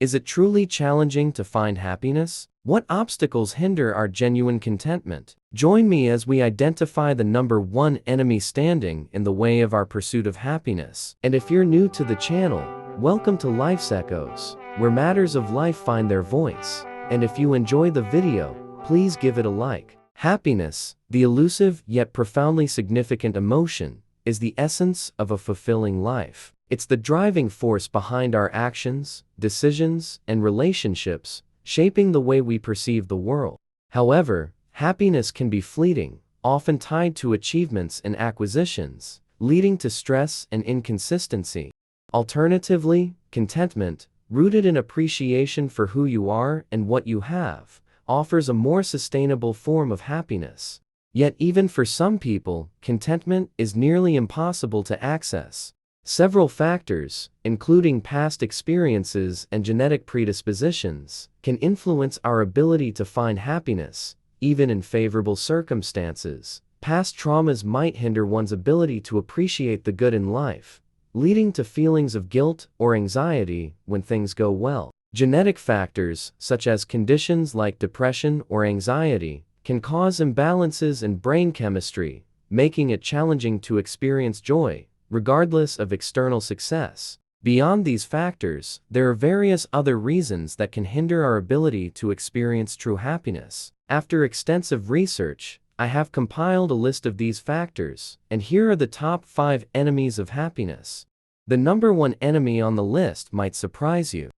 Is it truly challenging to find happiness? What obstacles hinder our genuine contentment? Join me as we identify the number one enemy standing in the way of our pursuit of happiness. And if you're new to the channel, welcome to Life's Echoes, where matters of life find their voice. And if you enjoy the video, please give it a like. Happiness, the elusive yet profoundly significant emotion, is the essence of a fulfilling life. It's the driving force behind our actions, decisions, and relationships, shaping the way we perceive the world. However, happiness can be fleeting, often tied to achievements and acquisitions, leading to stress and inconsistency. Alternatively, contentment, rooted in appreciation for who you are and what you have, offers a more sustainable form of happiness. Yet even for some people, contentment is nearly impossible to access. Several factors, including past experiences and genetic predispositions, can influence our ability to find happiness, even in favorable circumstances. Past traumas might hinder one's ability to appreciate the good in life, leading to feelings of guilt or anxiety when things go well. Genetic factors, such as conditions like depression or anxiety, can cause imbalances in brain chemistry, making it challenging to experience joy, regardless of external success. Beyond these factors, there are various other reasons that can hinder our ability to experience true happiness. After extensive research, I have compiled a list of these factors, and here are the top 5 enemies of happiness. The number one enemy on the list might surprise you.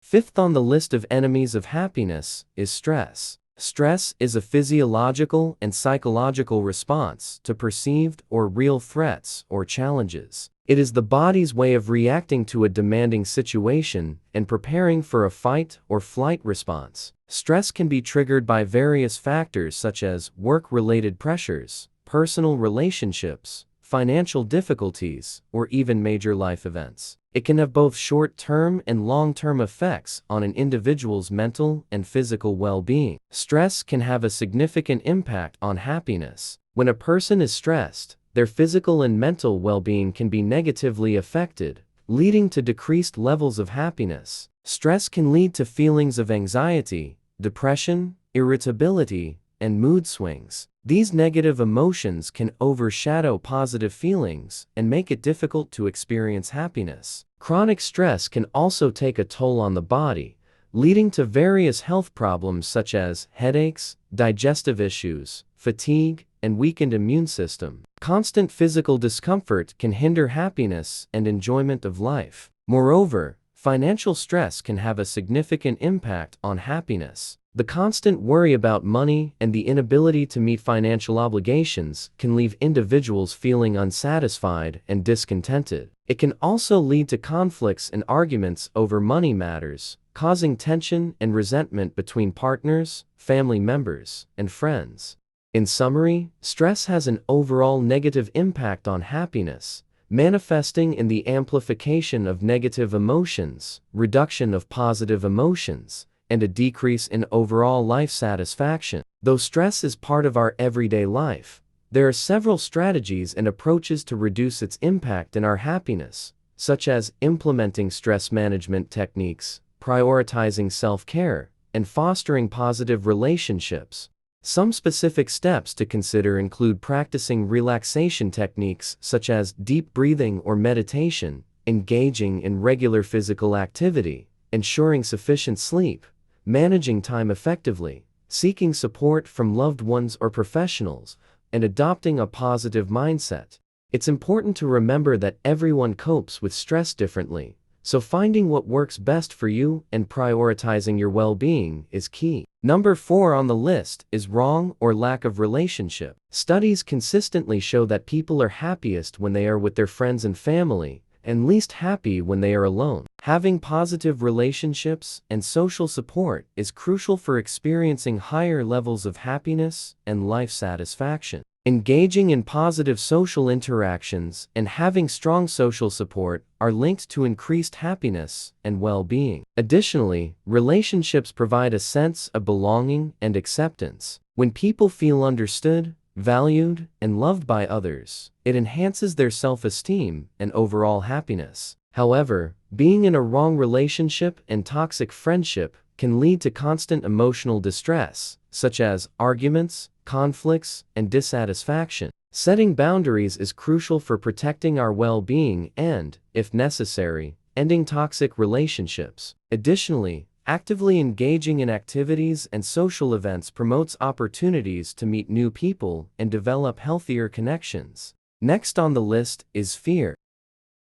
Fifth on the list of enemies of happiness is stress. Stress is a physiological and psychological response to perceived or real threats or challenges. It is the body's way of reacting to a demanding situation and preparing for a fight or flight response. Stress can be triggered by various factors such as work-related pressures, personal relationships, financial difficulties, or even major life events. It can have both short-term and long-term effects on an individual's mental and physical well-being. Stress can have a significant impact on happiness. When a person is stressed, their physical and mental well-being can be negatively affected, leading to decreased levels of happiness. Stress can lead to feelings of anxiety, depression, irritability, and mood swings. These negative emotions can overshadow positive feelings and make it difficult to experience happiness. Chronic stress can also take a toll on the body, leading to various health problems such as headaches, digestive issues, fatigue, and weakened immune system. Constant physical discomfort can hinder happiness and enjoyment of life. Moreover, financial stress can have a significant impact on happiness. The constant worry about money and the inability to meet financial obligations can leave individuals feeling unsatisfied and discontented. It can also lead to conflicts and arguments over money matters, causing tension and resentment between partners, family members, and friends. In summary, stress has an overall negative impact on happiness, manifesting in the amplification of negative emotions, reduction of positive emotions, and a decrease in overall life satisfaction. Though stress is part of our everyday life, there are several strategies and approaches to reduce its impact in our happiness, such as implementing stress management techniques, prioritizing self-care, and fostering positive relationships. Some specific steps to consider include practicing relaxation techniques such as deep breathing or meditation, engaging in regular physical activity, ensuring sufficient sleep, managing time effectively, seeking support from loved ones or professionals, and adopting a positive mindset. It's important to remember that everyone copes with stress differently, so finding what works best for you and prioritizing your well-being is key. Number 4 on the list is wrong or lack of relationship. Studies consistently show that people are happiest when they are with their friends and family, and least happy when they are alone. Having positive relationships and social support is crucial for experiencing higher levels of happiness and life satisfaction. Engaging in positive social interactions and having strong social support are linked to increased happiness and well-being. Additionally, relationships provide a sense of belonging and acceptance. When people feel understood, valued, and loved by others, it enhances their self-esteem and overall happiness. However, Being in a wrong relationship and toxic friendship can lead to constant emotional distress, such as arguments, conflicts, and dissatisfaction. Setting boundaries is crucial for protecting our well-being and, if necessary, ending toxic relationships. Additionally, actively engaging in activities and social events promotes opportunities to meet new people and develop healthier connections. Next on the list is fear.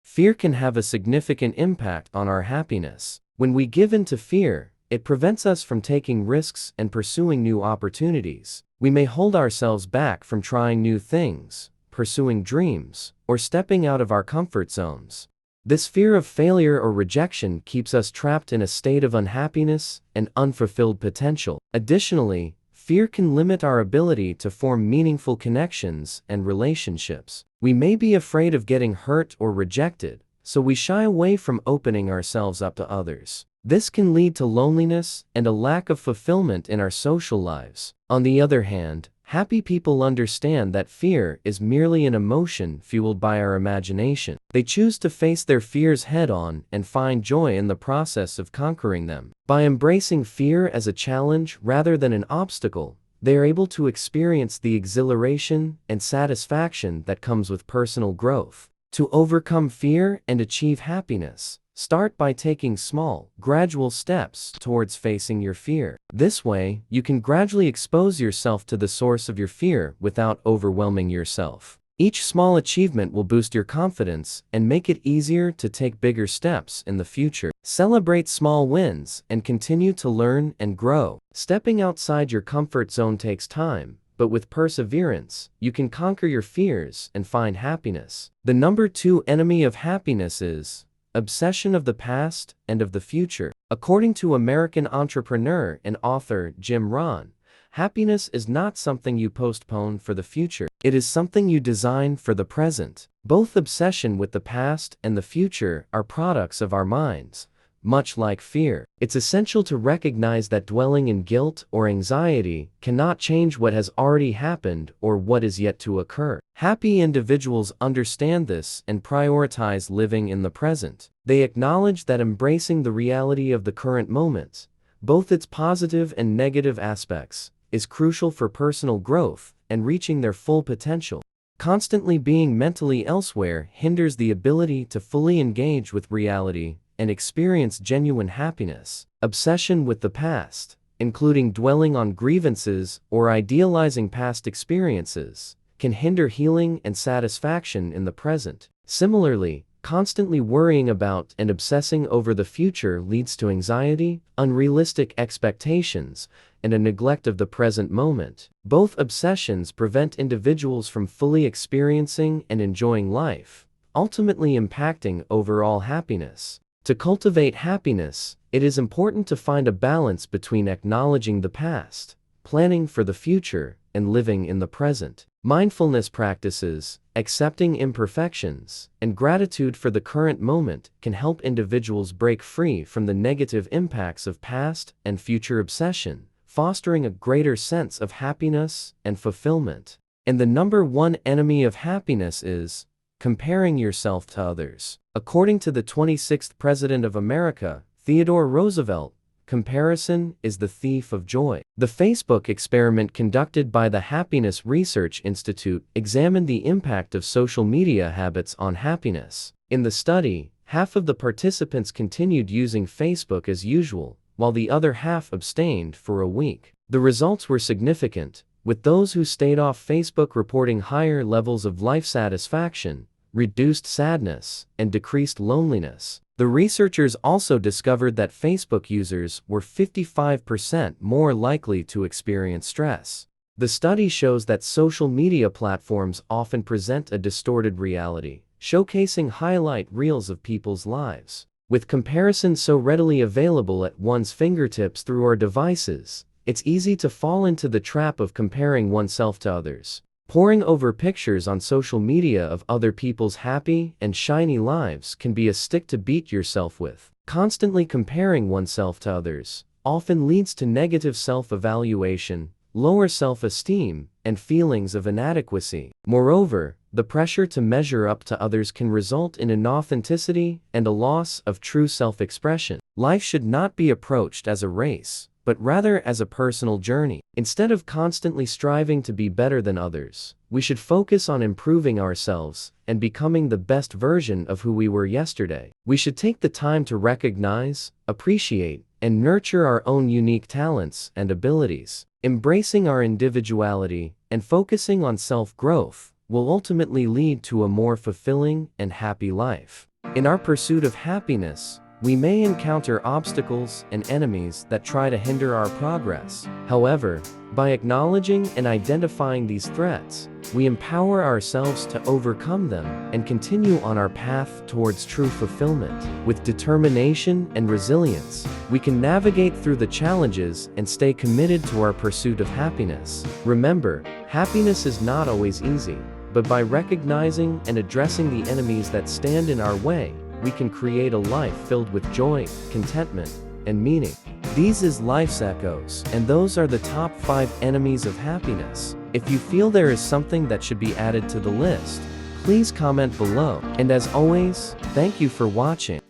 Fear can have a significant impact on our happiness. When we give in to fear, it prevents us from taking risks and pursuing new opportunities. We may hold ourselves back from trying new things, pursuing dreams, or stepping out of our comfort zones. This fear of failure or rejection keeps us trapped in a state of unhappiness and unfulfilled potential. Additionally, fear can limit our ability to form meaningful connections and relationships. We may be afraid of getting hurt or rejected, so we shy away from opening ourselves up to others. This can lead to loneliness and a lack of fulfillment in our social lives. On the other hand, happy people understand that fear is merely an emotion fueled by our imagination. They choose to face their fears head-on and find joy in the process of conquering them. By embracing fear as a challenge rather than an obstacle, they are able to experience the exhilaration and satisfaction that comes with personal growth. To overcome fear and achieve happiness, start by taking small, gradual steps towards facing your fear. This way, you can gradually expose yourself to the source of your fear without overwhelming yourself. Each small achievement will boost your confidence and make it easier to take bigger steps in the future. Celebrate small wins and continue to learn and grow. Stepping outside your comfort zone takes time, but with perseverance, you can conquer your fears and find happiness. The number 2 enemy of happiness is obsession of the past and of the future. According to American entrepreneur and author Jim Rohn, happiness is not something you postpone for the future. It is something you design for the present. Both obsession with the past and the future are products of our minds, much like fear. It's essential to recognize that dwelling in guilt or anxiety cannot change what has already happened or what is yet to occur. Happy individuals understand this and prioritize living in the present. They acknowledge that embracing the reality of the current moment, both its positive and negative aspects, is crucial for personal growth and reaching their full potential. Constantly being mentally elsewhere hinders the ability to fully engage with reality and experience genuine happiness. Obsession with the past, including dwelling on grievances or idealizing past experiences, can hinder healing and satisfaction in the present. Similarly, constantly worrying about and obsessing over the future leads to anxiety, unrealistic expectations, and a neglect of the present moment. Both obsessions prevent individuals from fully experiencing and enjoying life, ultimately impacting overall happiness. To cultivate happiness, it is important to find a balance between acknowledging the past, planning for the future, and living in the present. Mindfulness practices, accepting imperfections, and gratitude for the current moment can help individuals break free from the negative impacts of past and future obsession, fostering a greater sense of happiness and fulfillment. And the number 1 enemy of happiness is comparing yourself to others. According to the 26th President of America, Theodore Roosevelt, comparison is the thief of joy. The Facebook experiment conducted by the Happiness Research Institute examined the impact of social media habits on happiness. In the study, half of the participants continued using Facebook as usual, while the other half abstained for a week. The results were significant, with those who stayed off Facebook reporting higher levels of life satisfaction, reduced sadness, and decreased loneliness. The researchers also discovered that Facebook users were 55% more likely to experience stress. The study shows that social media platforms often present a distorted reality, showcasing highlight reels of people's lives. With comparison so readily available at one's fingertips through our devices, it's easy to fall into the trap of comparing oneself to others. Poring over pictures on social media of other people's happy and shiny lives can be a stick to beat yourself with. Constantly comparing oneself to others often leads to negative self-evaluation, lower self-esteem, and feelings of inadequacy. Moreover, the pressure to measure up to others can result in inauthenticity and a loss of true self-expression. Life should not be approached as a race, but rather as a personal journey. Instead of constantly striving to be better than others, we should focus on improving ourselves and becoming the best version of who we were yesterday. We should take the time to recognize, appreciate, and nurture our own unique talents and abilities. Embracing our individuality and focusing on self-growth will ultimately lead to a more fulfilling and happy life. In our pursuit of happiness, we may encounter obstacles and enemies that try to hinder our progress. However, by acknowledging and identifying these threats, we empower ourselves to overcome them and continue on our path towards true fulfillment. With determination and resilience, we can navigate through the challenges and stay committed to our pursuit of happiness. Remember, happiness is not always easy, but by recognizing and addressing the enemies that stand in our way, we can create a life filled with joy, contentment, and meaning. These is Life's Echoes, and those are the top 5 enemies of happiness. If you feel there is something that should be added to the list, please comment below. And as always, thank you for watching.